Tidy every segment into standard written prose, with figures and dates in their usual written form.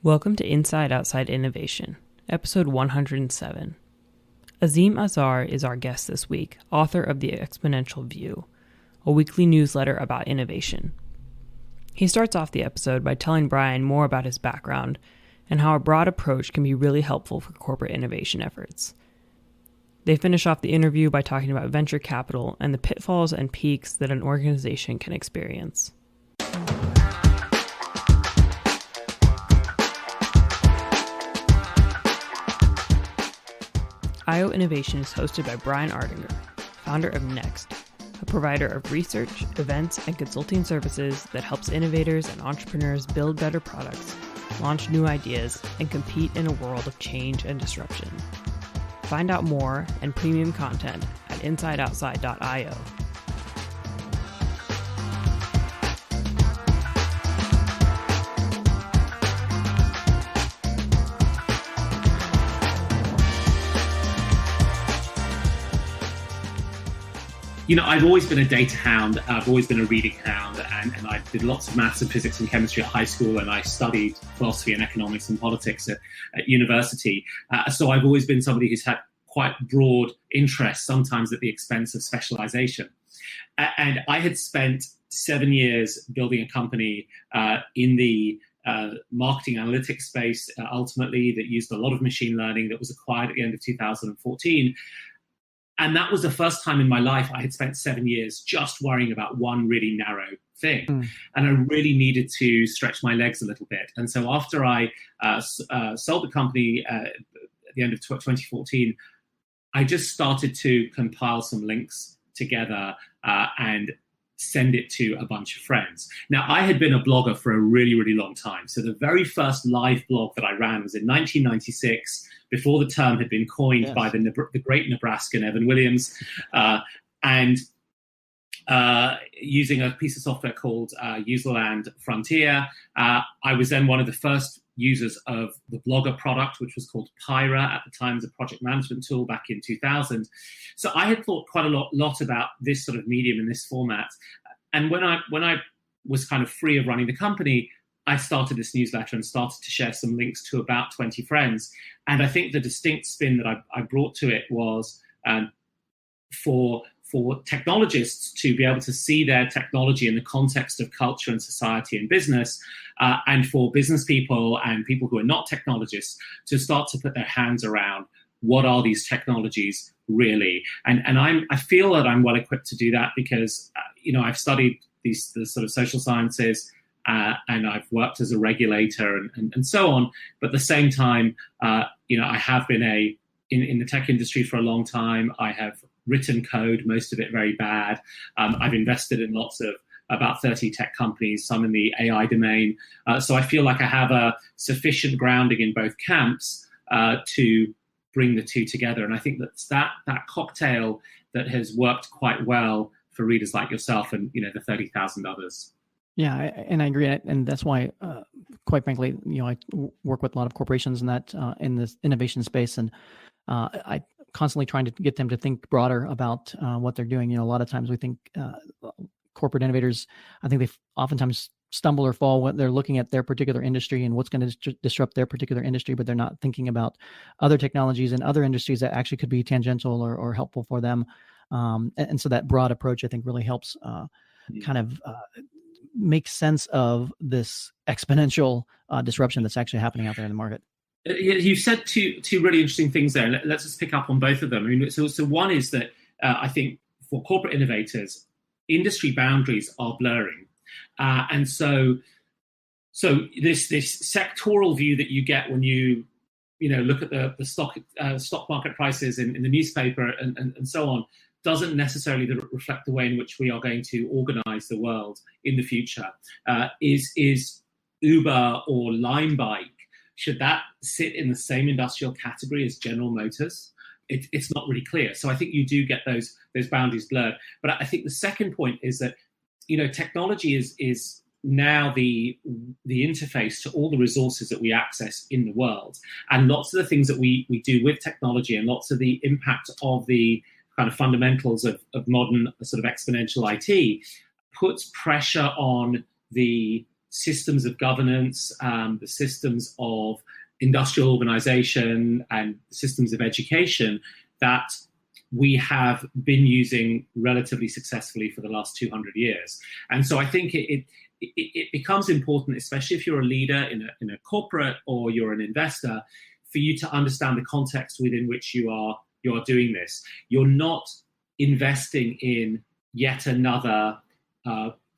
Welcome to Inside Outside Innovation, episode 107. Azeem Azhar is our guest this week, author of the Exponential View, a weekly newsletter about innovation. He starts off the episode by telling Brian more about his background and how a broad approach can be really helpful for corporate innovation efforts. They finish off the interview by talking about venture capital and the pitfalls and peaks that an organization can experience. IO Innovation is hosted by Brian Ardinger, founder of Next, a provider of research, events, and consulting services that helps innovators and entrepreneurs build better products, launch new ideas, and compete in a world of change and disruption. Find out more and premium content at insideoutside.io. You know, I've always been a data hound. I've always been a reading hound, and I did lots of maths and physics and chemistry at high school, and I studied philosophy and economics and politics at university. So I've always been somebody who's had quite broad interests, sometimes at the expense of specialization. And I had spent 7 years building a company in the marketing analytics space, ultimately, that used a lot of machine learning, that was acquired at the end of 2014. And that was the first time in my life I had spent 7 years just worrying about one really narrow thing. And I really needed to stretch my legs a little bit. And so after I sold the company at the end of 2014, I just started to compile some links together and send it to a bunch of friends. Now, I had been a blogger for a really, really long time. So the very first live blog that I ran was in 1996, before the term had been coined by the great Nebraskan Evan Williams, and using a piece of software called Userland Frontier. I was then one of the first users of the Blogger product, which was called Pyra at the time, as a project management tool back in 2000. So I had thought quite a lot about this sort of medium in this format. And when I was kind of free of running the company, I started this newsletter and started to share some links to about 20 friends. And I think the distinct spin that I brought to it was for technologists to be able to see their technology in the context of culture and society and business, and for business people and people who are not technologists to start to put their hands around what are these technologies really. And I feel that I'm well equipped to do that because I've studied the sort of social sciences, and I've worked as a regulator and so on. But at the same time, I have been in the tech industry for a long time. I have written code, most of it very bad. I've invested in about 30 tech companies, some in the AI domain. So I feel like I have a sufficient grounding in both camps to bring the two together. And I think that's that cocktail that has worked quite well for readers like yourself and the 30,000 others. Yeah, and I agree, and that's why, quite frankly, I work with a lot of corporations in that in this innovation space, and I constantly trying to get them to think broader about what they're doing. A lot of times we think corporate innovators, I think they oftentimes stumble or fall when they're looking at their particular industry and what's going to disrupt their particular industry, but they're not thinking about other technologies and other industries that actually could be tangential or helpful for them. And so that broad approach, I think, really helps kind of make sense of this exponential disruption that's actually happening out there in the market. You've said two really interesting things there. Let's just pick up on both of them. I mean, so one is that I think for corporate innovators, industry boundaries are blurring, and so this sectoral view that you get when you look at the stock market prices in the newspaper and so on doesn't necessarily reflect the way in which we are going to organize the world in the future. Is Uber or Lime Bike, should that sit in the same industrial category as General Motors? It's not really clear. So I think you do get those boundaries blurred. But I think the second point is that technology is now the interface to all the resources that we access in the world, and lots of the things that we do with technology, and lots of the impact of the kind of fundamentals of modern sort of exponential IT puts pressure on the systems of governance, the systems of industrial organization, and systems of education that we have been using relatively successfully for the last 200 years. And so I think it becomes important, especially if you're a leader in a corporate or you're an investor, for you to understand the context within which you are doing this. You're not investing in yet another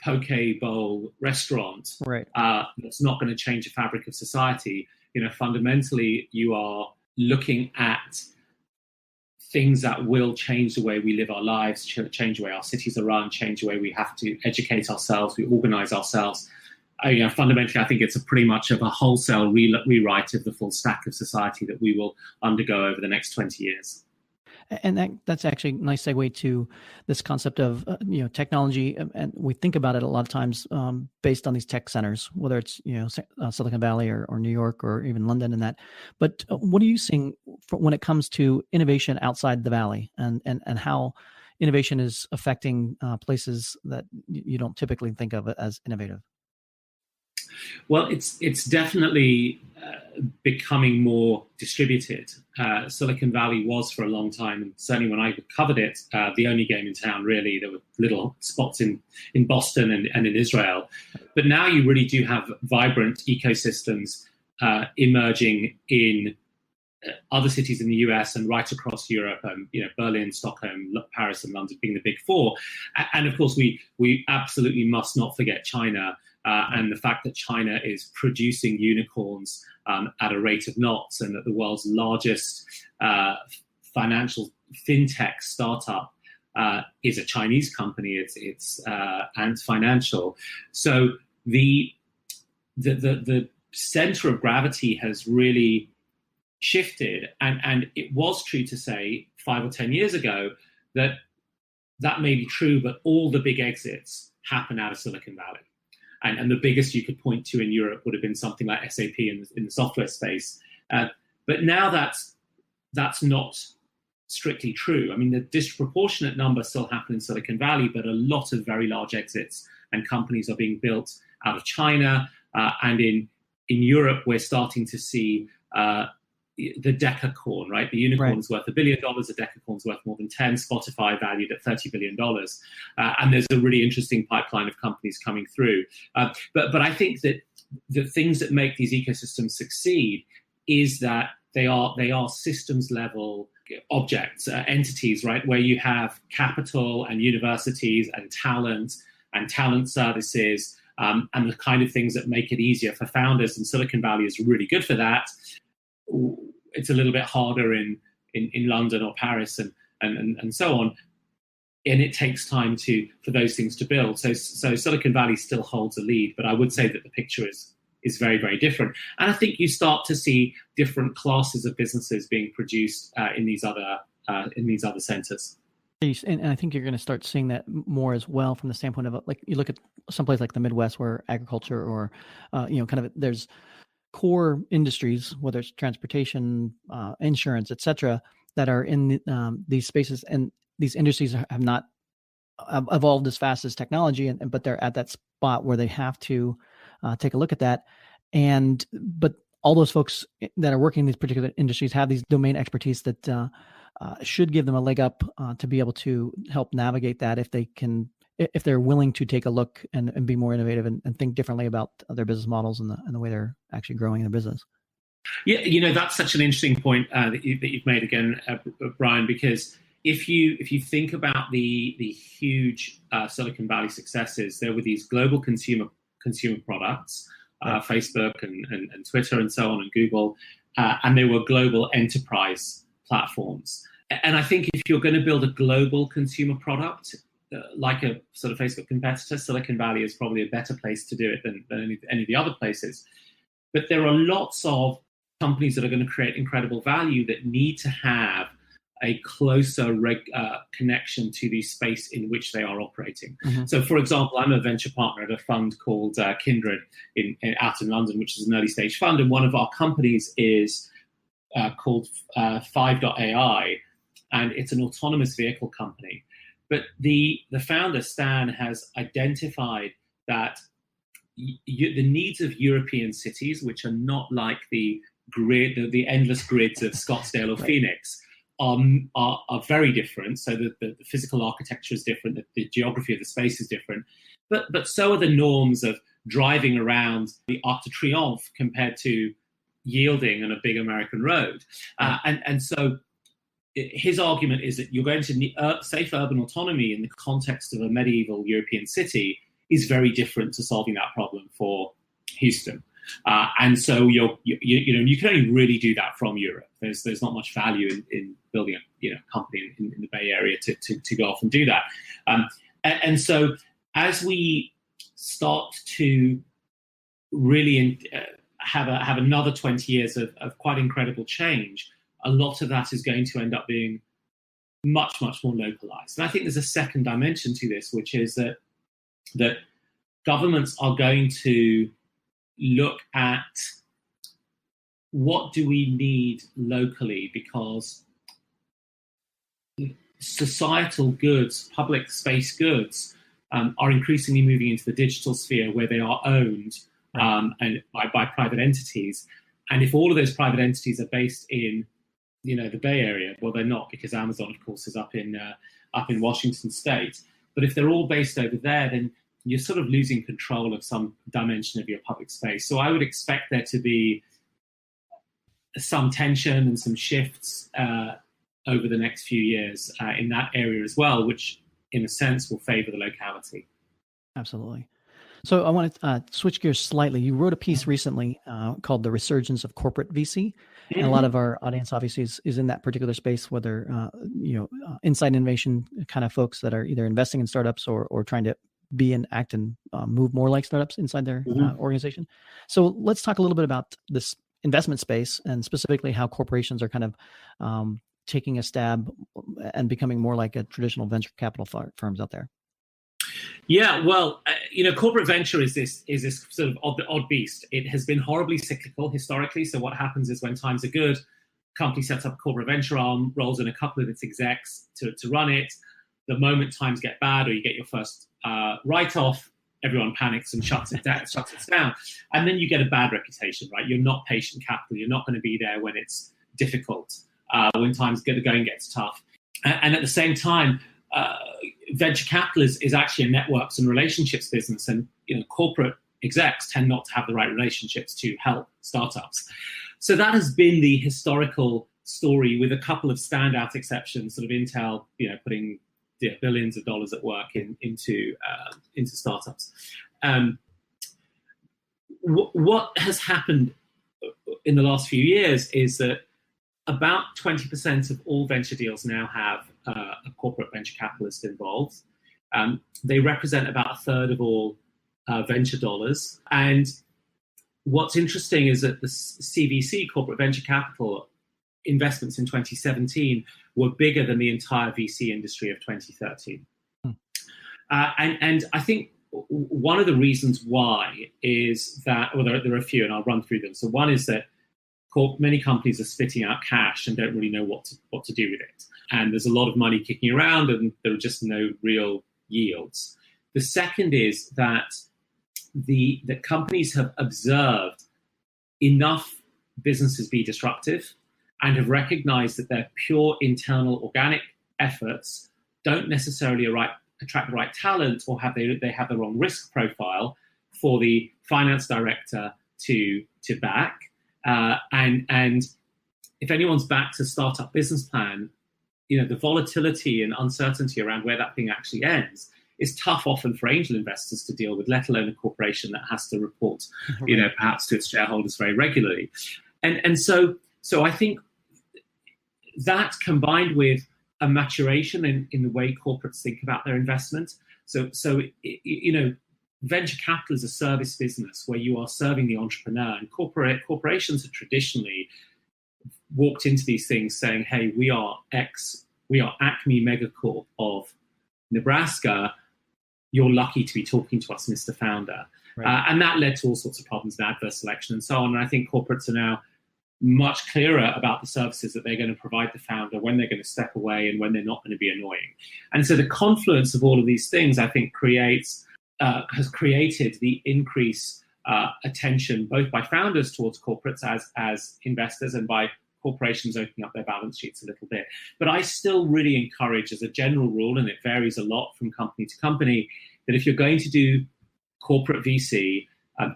poke bowl restaurant, right? That's not going to change the fabric of society. Fundamentally, you are looking at things that will change the way we live our lives, change the way our cities are run, change the way we have to educate ourselves, we organize ourselves. Fundamentally, I think it's pretty much of a wholesale rewrite of the full stack of society that we will undergo over the next 20 years. And that's actually a nice segue to this concept of technology, and we think about it a lot of times based on these tech centers, whether it's Silicon Valley or New York or even London and that. But what are you seeing when it comes to innovation outside the Valley, and how innovation is affecting places that you don't typically think of as innovative? Well, it's definitely becoming more distributed. Silicon Valley was for a long time, and certainly when I covered it, the only game in town, really. There were little spots in Boston and in Israel. But now you really do have vibrant ecosystems emerging in other cities in the US and right across Europe, Berlin, Stockholm, Paris, and London being the big four. And of course, we absolutely must not forget China. And the fact that China is producing unicorns at a rate of knots, and that the world's largest financial fintech startup is a Chinese company. It's Ant Financial. So the center of gravity has really shifted, and it was true to say 5 or 10 years ago that may be true, but all the big exits happen out of Silicon Valley. And the biggest you could point to in Europe would have been something like SAP in the software space. But now that's not strictly true. I mean, the disproportionate number still happen in Silicon Valley, but a lot of very large exits and companies are being built out of China. And in Europe, we're starting to see the decacorn, right? The unicorn's worth $1 billion, the decacorn's worth more than 10, Spotify valued at $30 billion. And there's a really interesting pipeline of companies coming through. But I think that the things that make these ecosystems succeed is that they are systems level objects, entities, right? Where you have capital and universities and talent services, and the kind of things that make it easier for founders. And Silicon Valley is really good for that. It's a little bit harder in London or Paris and so on, and it takes time for those things to build. So Silicon Valley still holds a lead, but I would say that the picture is very, very different. And I think you start to see different classes of businesses being produced in these other centers. And I think you're going to start seeing that more as well from the standpoint of, like, you look at someplace like the Midwest where agriculture or there's core industries, whether it's transportation, insurance, et cetera, that are in these spaces, and these industries have not evolved as fast as technology, but they're at that spot where they have to take a look at that. But all those folks that are working in these particular industries have these domain expertise that should give them a leg up to be able to help navigate that if they're willing to take a look and be more innovative and think differently about their business models and the way they're actually growing their business. Yeah, that's such an interesting point that you've made again, Brian, because if you think about the huge Silicon Valley successes, there were these global consumer products, Facebook and Twitter and so on, and Google, and they were global enterprise platforms. And I think if you're going to build a global consumer product, like a sort of Facebook competitor, Silicon Valley is probably a better place to do it than any of the other places. But there are lots of companies that are going to create incredible value that need to have a closer connection to the space in which they are operating. Mm-hmm. So, for example, I'm a venture partner at a fund called Kindred out in London, which is an early stage fund. And one of our companies is called 5.ai, and it's an autonomous vehicle company. But the founder, Stan, has identified that the needs of European cities, which are not like the endless grids of Scottsdale or Phoenix, are very different. So the physical architecture is different, the geography of the space is different, but so are the norms of driving around the Arc de Triomphe compared to yielding on a big American road. And so his argument is that you're going to need safe urban autonomy in the context of a medieval European city is very different to solving that problem for Houston. And so you can only really do that from Europe. There's not much value in building a company in the Bay Area to go off and do that. And so as we start to really have another 20 years of quite incredible change, a lot of that is going to end up being much, much more localized. And I think there's a second dimension to this, which is that governments are going to look at what do we need locally, because societal goods, public space goods, are increasingly moving into the digital sphere where they are owned and by private entities. And if all of those private entities are based in the Bay Area, well, they're not, because Amazon, of course, is up in Washington State. But if they're all based over there, then you're sort of losing control of some dimension of your public space. So I would expect there to be some tension and some shifts over the next few years in that area as well, which in a sense will favor the locality. Absolutely. So I want to switch gears slightly. You wrote a piece recently called The Resurgence of Corporate VC. And a lot of our audience obviously is in that particular space, whether, inside innovation kind of folks that are either investing in startups or trying to be and act and move more like startups inside their organization. So let's talk a little bit about this investment space and specifically how corporations are kind of taking a stab and becoming more like a traditional venture capital firms out there. Yeah, well, corporate venture is this sort of odd beast. It has been horribly cyclical historically. So what happens is when times are good, company sets up a corporate venture arm, rolls in a couple of its execs to run it. The moment times get bad or you get your first write-off, everyone panics and shuts it down. And then you get a bad reputation, right? You're not patient capital. You're not going to be there when it's difficult, when times going gets tough. And at the same time, venture capital is actually a networks and relationships business, and corporate execs tend not to have the right relationships to help startups. So that has been the historical story, with a couple of standout exceptions, sort of Intel, putting billions of dollars at work into startups. What has happened in the last few years is that about 20% of all venture deals now have a corporate venture capitalist involved. They represent about a third of all venture dollars. And what's interesting is that the CVC, corporate venture capital, investments in 2017 were bigger than the entire VC industry of 2013. And I think one of the reasons why is that, well, there are a few, and I'll run through them. So one is that many companies are spitting out cash and don't really know what to do with it. And there's a lot of money kicking around and there are just no real yields. The second is that the companies have observed enough businesses be disruptive and have recognized that their pure internal organic efforts don't necessarily attract the right talent, or they have the wrong risk profile for the finance director to back. And if anyone's backed a startup business plan, the volatility and uncertainty around where that thing actually ends is tough often for angel investors to deal with, let alone a corporation that has to report, perhaps to its shareholders very regularly. And so I think that, combined with a maturation in the way corporates think about their investment. So venture capital is a service business where you are serving the entrepreneur, and corporations have traditionally walked into these things saying, hey, we are Acme Megacorp of Nebraska. You're lucky to be talking to us, Mr. Founder. Right. And that led to all sorts of problems and adverse selection and so on. And I think corporates are now much clearer about the services that they're going to provide the founder, when they're going to step away and when they're not going to be annoying. And so the confluence of all of these things, I think, creates has created the increase attention both by founders towards corporates as investors and by corporations opening up their balance sheets a little bit. But I still really encourage, as a general rule, and it varies a lot from company to company, that if you're going to do corporate VC,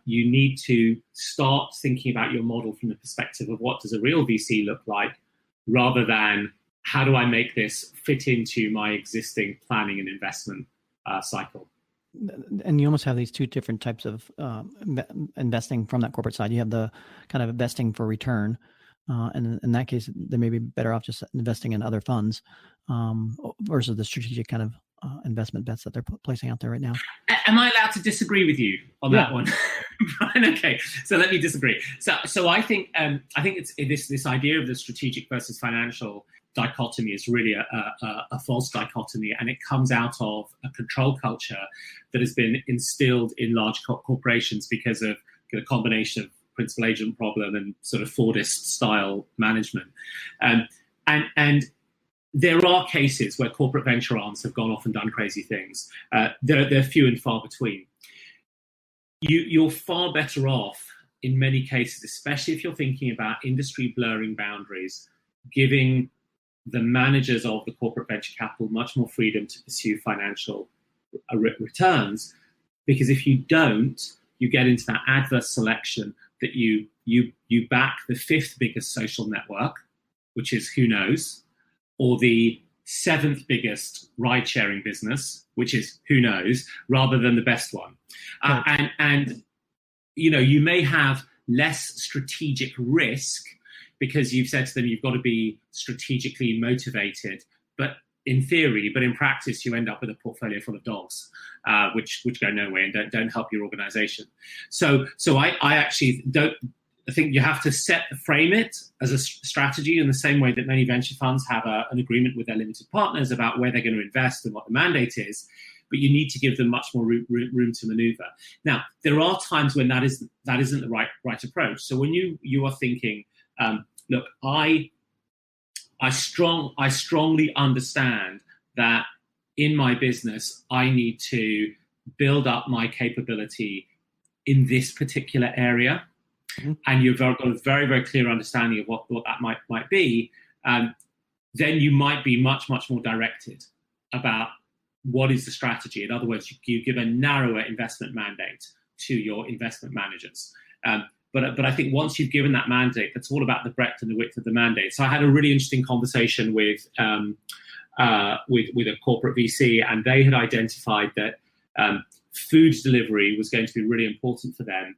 you need to start thinking about your model from the perspective of what does a real VC look like, rather than how do I make this fit into my existing planning and investment cycle. And you almost have these two different types of investing from that corporate side. You have the kind of investing for return, and in that case, they may be better off just investing in other funds versus the strategic kind of investment bets that they're placing out there right now. Am I allowed to disagree with you on that one? Brian, okay, so let me disagree. So I think it's this idea of the strategic versus financial dichotomy is really a false dichotomy, and it comes out of a control culture that has been instilled in large corporations because of a combination of principal agent problem and sort of Fordist style management. And there are cases where corporate venture arms have gone off and done crazy things. They're few and far between. You're far better off in many cases, especially if you're thinking about industry blurring boundaries, giving the managers of the corporate venture capital much more freedom to pursue financial returns. Because if you don't, you get into that adverse selection that you back the fifth biggest social network, which is who knows, or the seventh biggest ride-sharing business, which is who knows, rather than the best one. And you may have less strategic risk because you've said to them you've got to be strategically motivated, but in theory, but in practice, you end up with a portfolio full of dogs, which go nowhere and don't help your organization. So I actually don't. I think you have to frame it as a strategy in the same way that many venture funds have an agreement with their limited partners about where they're going to invest and what the mandate is, but you need to give them much more room to maneuver. Now, there are times when that isn't the right approach. So when you are thinking, look, I strongly understand that in my business, I need to build up my capability in this particular area. Mm-hmm. And you've got a very, very clear understanding of what that might be, then you might be much, much more directed about what is the strategy. In other words, you give a narrower investment mandate to your investment managers. But I think once you've given that mandate, that's all about the breadth and the width of the mandate. So I had a really interesting conversation with a corporate VC, and they had identified that food delivery was going to be really important for them.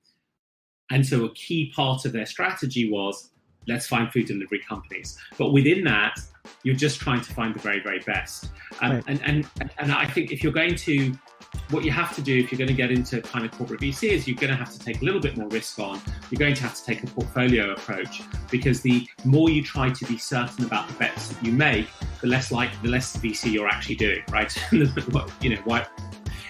And so a key part of their strategy was, let's find food delivery companies. But within that, you're just trying to find the very, very best. Right. And I think if you're going to, what you have to do if you're going to get into kind of corporate VC is you're going to have to take a little bit more risk on. You're going to have to take a portfolio approach, because the more you try to be certain about the bets that you make, the less VC you're actually doing, right?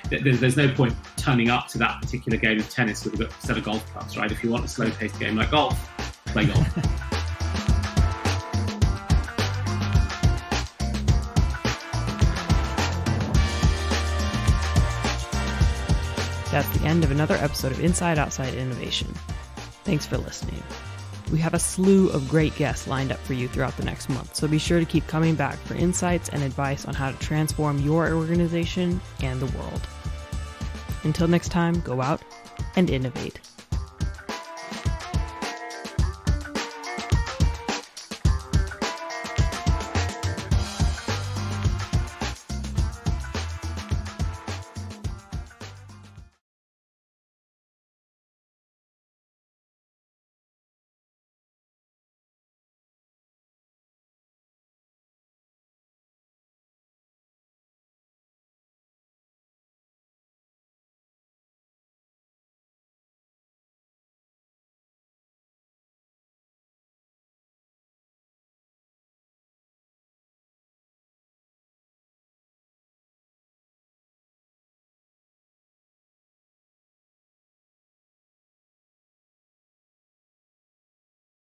There's no point turning up to that particular game of tennis with a set of golf clubs, right? If you want a slow-paced game like golf, play golf. That's the end of another episode of Inside Outside Innovation. Thanks for listening. We have a slew of great guests lined up for you throughout the next month, so be sure to keep coming back for insights and advice on how to transform your organization and the world. Until next time, go out and innovate.